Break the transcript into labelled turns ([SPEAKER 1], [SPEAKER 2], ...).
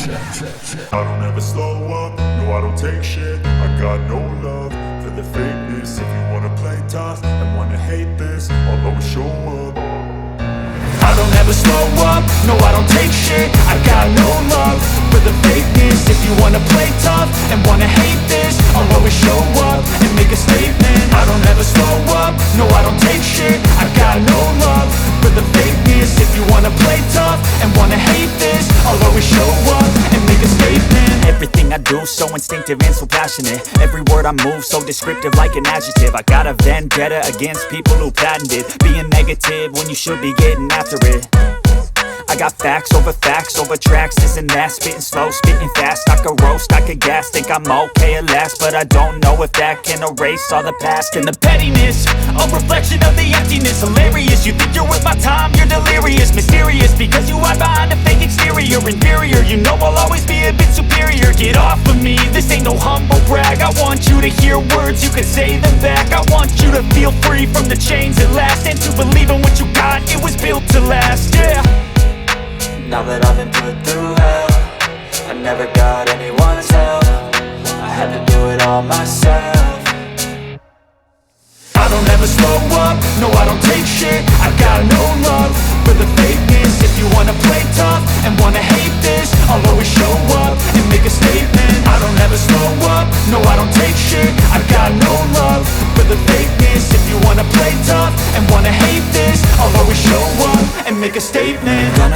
[SPEAKER 1] I don't ever slow up, no I don't take shit. I got no love for the fakeness. If you wanna play tough and wanna hate this, I'll always show up. I don't ever slow up, no I don't take shit. I got no love for the fakeness. If you wanna play tough and wanna hate this, I'll always show up and make a statement. I don't ever slow up, no I don't take shit. I got no love for the fakeness. If you wanna play tough and wanna hate this, I'll always show up and make a statement.
[SPEAKER 2] Everything I do so instinctive and so passionate. Every word I move so descriptive like an adjective. I got a vendetta against people who patented being negative when you should be getting after it. I got facts over tracks, this and that. Spitting slow, spitting fast. I could roast, I could gas. Think I'm okay at last, but I don't know if that can erase all the past. And the pettiness, a reflection of the emptiness. Hilarious, you think you're worth my time, you're delirious. Mysterious, because you hide behind a fake exterior. Inferior, you know I'll always be a bit superior. Get off of me, this ain't no humble brag. I want you to hear words, you can say them back. I want you to feel free from the chains at last, and to believe in what you got, it was built to last, yeah.
[SPEAKER 3] Now that I've been put through hell, I never got anyone's help. I had to do it all myself.
[SPEAKER 1] I don't ever slow up, no I don't take shit. I got no love for the fakeness. If you wanna play tough and wanna hate this, I'll always show up and make a statement. I don't ever slow up, no I don't take shit. I got no love for the fakeness. If you wanna play tough and wanna hate this, I'll always show up and make a statement.
[SPEAKER 3] Gonna